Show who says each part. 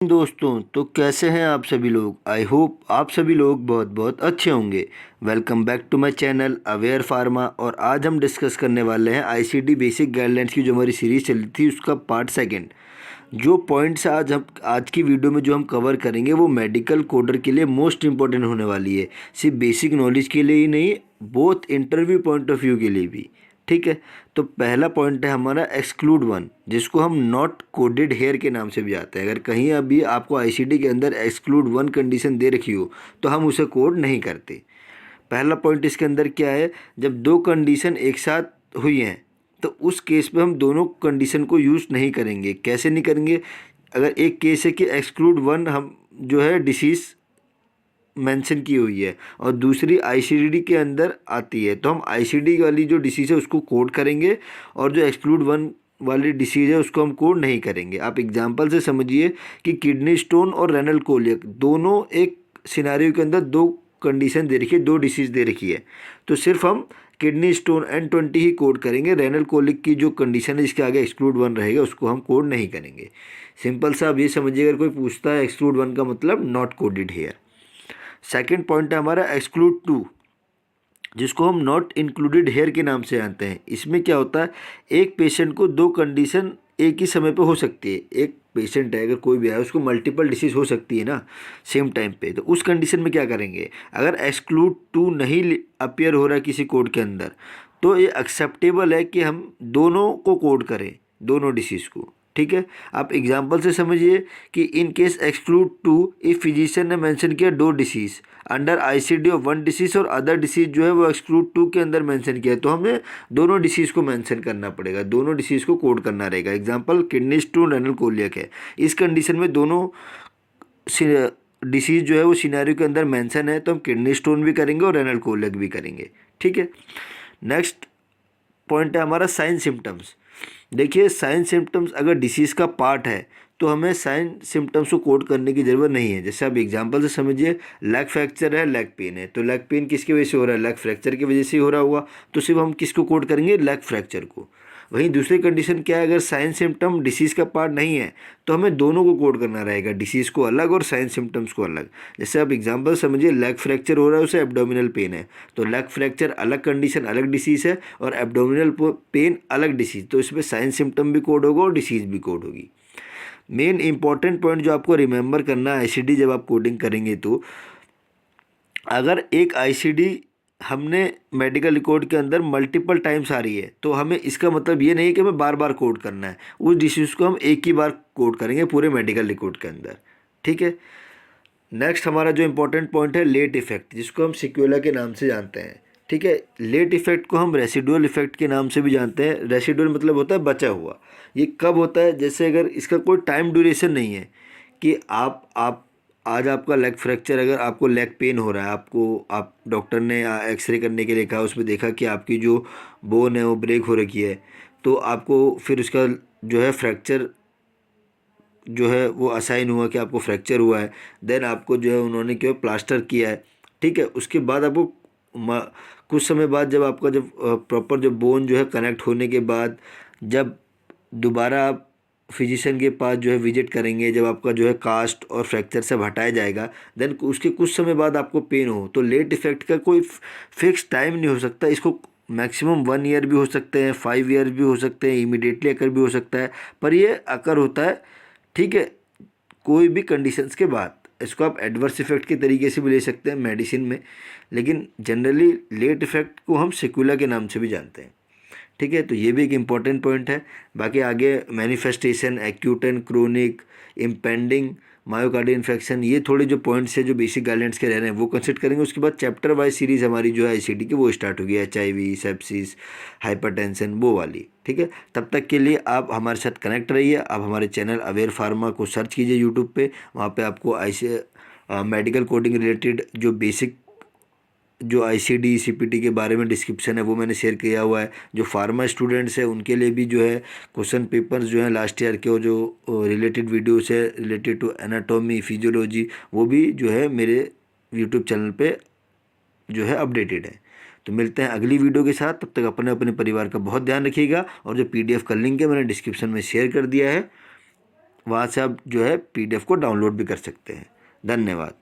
Speaker 1: दोस्तों, तो कैसे हैं आप सभी लोग। आई होप आप सभी लोग बहुत बहुत अच्छे होंगे। Welcome back to my channel aware pharma. और आज हम डिस्कस करने वाले हैं आईसीडी बेसिक गाइडलाइंस की जो हमारी सीरीज़ चली थी उसका पार्ट सेकंड। जो पॉइंट्स आज की वीडियो में जो हम कवर करेंगे वो मेडिकल कोडर के लिए मोस्ट इंपॉर्टेंट होने वाली है। सिर्फ बेसिक नॉलेज के लिए ही नहीं, both interview point of view के लिए भी। ठीक है, तो पहला पॉइंट है हमारा एक्सक्लूड वन, जिसको हम नॉट कोडेड हेयर के नाम से भी जाते हैं। अगर कहीं अभी आपको आईसीडी के अंदर एक्सक्लूड वन कंडीशन दे रखी हो तो हम उसे कोड नहीं करते। पहला पॉइंट इसके अंदर क्या है, जब दो कंडीशन एक साथ हुई हैं तो उस केस में हम दोनों कंडीशन को यूज़ नहीं करेंगे। कैसे नहीं करेंगे, अगर एक केस है कि एक्सक्लूड वन हम जो है डिसीज़ मेंशन की हुई है और दूसरी आईसीडी के अंदर आती है, तो हम आईसीडी वाली जो डिसीज़ है उसको कोड करेंगे और जो एक्सक्लूड वन वाली डिसीज़ है उसको हम कोड नहीं करेंगे। आप एग्जांपल से समझिए कि किडनी स्टोन और रेनल कोलिक दोनों एक सिनारियो के अंदर दो कंडीशन दे रखी है, दो डिसीज़ दे रखी है, तो सिर्फ हम किडनी स्टोन N20 ही कोड करेंगे। रेनल कोलिक की जो कंडीशन है जिसके आगे एक्सक्लूड वन रहेगा उसको हम कोड नहीं करेंगे। सिंपल सा आप ये समझिए, अगर कोई पूछता है एक्सक्लूड वन का मतलब not coded here. Second point है हमारा एक्सक्लूड टू, जिसको हम नॉट इंक्लूडेड हेयर के नाम से जानते हैं। इसमें क्या होता है, एक पेशेंट को दो कंडीशन एक ही समय पे हो सकती है। एक पेशेंट है, अगर कोई भी है उसको मल्टीपल डिसीज हो सकती है ना सेम टाइम पे, तो उस कंडीशन में क्या करेंगे, अगर एक्सक्लूड टू नहीं अपीयर हो रहा है किसी कोड के अंदर तो ये एक्सेप्टेबल है कि हम दोनों को कोड करें, दोनों डिसीज़ को। ठीक है, आप एग्जांपल से समझिए कि in case exclude two, if physician ने मेंशन किया दो disease under ICD of one disease और अदर डिसीज़ जो है वो एक्सक्लूड टू के अंदर मेंशन किया, तो हमें दोनों डिसीज़ को मेंशन करना पड़ेगा, दोनों डिसीज़ को कोड करना रहेगा। एग्जांपल किडनी स्टोन रेनल कोलियक है, इस कंडीशन में दोनों डिसीज़ जो है वो सिनेरियो के अंदर मेंशन है, तो हम किडनी स्टोन भी करेंगे और रेनल कोलियक भी करेंगे। ठीक है, नेक्स्ट पॉइंट है हमारा साइन सिम्टम्स। देखिए, साइन सिम्टम्स अगर डिसीज़ का पार्ट है तो हमें साइन सिम्टम्स को कोड करने की ज़रूरत नहीं है। जैसे आप एग्जांपल से समझिए, लेग फ्रैक्चर है, लेग पेन है, तो लेग पेन किसकी वजह से हो रहा है, लेग फ्रैक्चर की वजह से हो रहा हुआ, तो सिर्फ हम किसको कोड करेंगे, लेग फ्रैक्चर को। वहीं दूसरी कंडीशन क्या है, अगर साइन सिम्टम डिसीज़ का पार्ट नहीं है तो हमें दोनों को कोड करना रहेगा, डिसीज़ को अलग और साइन सिम्टम्स को अलग। जैसे आप एग्जांपल समझिए, लेग फ्रैक्चर हो रहा है, उसे एब्डोमिनल पेन है, तो लेग फ्रैक्चर अलग कंडीशन अलग डिसीज़ है और एब्डोमिनल पेन अलग डिसीज़, तो इसमें साइन सिम्टम भी कोड होगा और डिसीज़ भी कोड होगी। मेन इंपॉर्टेंट पॉइंट जो आपको रिमेंबर करना है आईसीडी जब आप कोडिंग करेंगे, तो अगर एक आईसीडी हमने मेडिकल रिकॉर्ड के अंदर मल्टीपल टाइम्स आ रही है तो हमें इसका मतलब ये नहीं है कि हमें बार बार कोड करना है, उस डिसीज़ को हम एक ही बार कोड करेंगे पूरे मेडिकल रिकॉर्ड के अंदर। ठीक है, नेक्स्ट हमारा जो इंपॉर्टेंट पॉइंट है लेट इफेक्ट, जिसको हम सिक्वेला के नाम से जानते हैं। ठीक है, लेट इफेक्ट को हम रेसिडुअल इफेक्ट के नाम से भी जानते हैं। रेसिडुअल मतलब होता है बचा हुआ। ये कब होता है, जैसे अगर इसका कोई टाइम ड्यूरेशन नहीं है कि आप आज आपका लेग फ्रैक्चर, अगर आपको लेग पेन हो रहा है, आप डॉक्टर ने एक्सरे करने के लिए कहा, उसमें देखा कि आपकी जो बोन है वो ब्रेक हो रखी है, तो आपको फिर उसका जो है फ्रैक्चर जो है वो असाइन हुआ कि आपको फ्रैक्चर हुआ है, देन आपको जो है उन्होंने क्या प्लास्टर किया है। ठीक है, उसके बाद आपको कुछ समय बाद जब आपका जब प्रॉपर जो बोन जो है कनेक्ट होने के बाद जब दोबारा आप फिजिशियन के पास जो है विजिट करेंगे, जब आपका जो है कास्ट और फ्रैक्चर सब हटाया जाएगा, देन उसके कुछ समय बाद आपको पेन हो, तो लेट इफेक्ट का कोई फिक्स टाइम नहीं हो सकता। इसको मैक्सिमम 1 ईयर भी हो सकते हैं, 5 ईयर भी हो सकते हैं, इमीडिएटली अकर भी हो सकता है, पर ये अकर होता है। ठीक है, कोई भी कंडीशंस के बाद इसको आप एडवर्स इफेक्ट के तरीके से भी ले सकते हैं मेडिसिन में, लेकिन जनरली लेट इफेक्ट को हम सेक्युला के नाम से भी जानते हैं। ठीक है, तो ये भी एक इम्पॉर्टेंट पॉइंट है। बाकी आगे manifestation, acute and chronic, impending myocardial infection, ये थोड़े जो पॉइंट्स है जो बेसिक गाइडलाइंस के रह रहे हैं वो कंसिडर करेंगे। उसके बाद चैप्टर वाइज सीरीज़ हमारी जो है आईसीडी की वो स्टार्ट होगी, HIV, सेप्सिस, हाइपरटेंशन, वो वाली। ठीक है, तब तक के लिए आप हमारे साथ कनेक्ट रहिए। आप हमारे चैनल अवेयर फार्मा को सर्च कीजिए यूट्यूब पे, वहाँ पे आपको मेडिकल कोडिंग रिलेटेड जो बेसिक जो आईसीडी सीपीटी के बारे में डिस्क्रिप्शन है वो मैंने शेयर किया हुआ है। जो फार्मा स्टूडेंट्स हैं उनके लिए भी जो है क्वेश्चन पेपर्स जो हैं लास्ट ईयर के, और जो रिलेटेड वीडियोस है रिलेटेड टू एनाटॉमी, फिजियोलॉजी, वो भी जो है मेरे यूट्यूब चैनल पे जो है अपडेटेड है। तो मिलते हैं अगली वीडियो के साथ, तब तक अपने अपने परिवार का बहुत ध्यान रखिएगा। और जो PDF का लिंक है मैंने डिस्क्रिप्शन में शेयर कर दिया है। वहाँ से आप जो है PDF को डाउनलोड भी कर सकते हैं। धन्यवाद।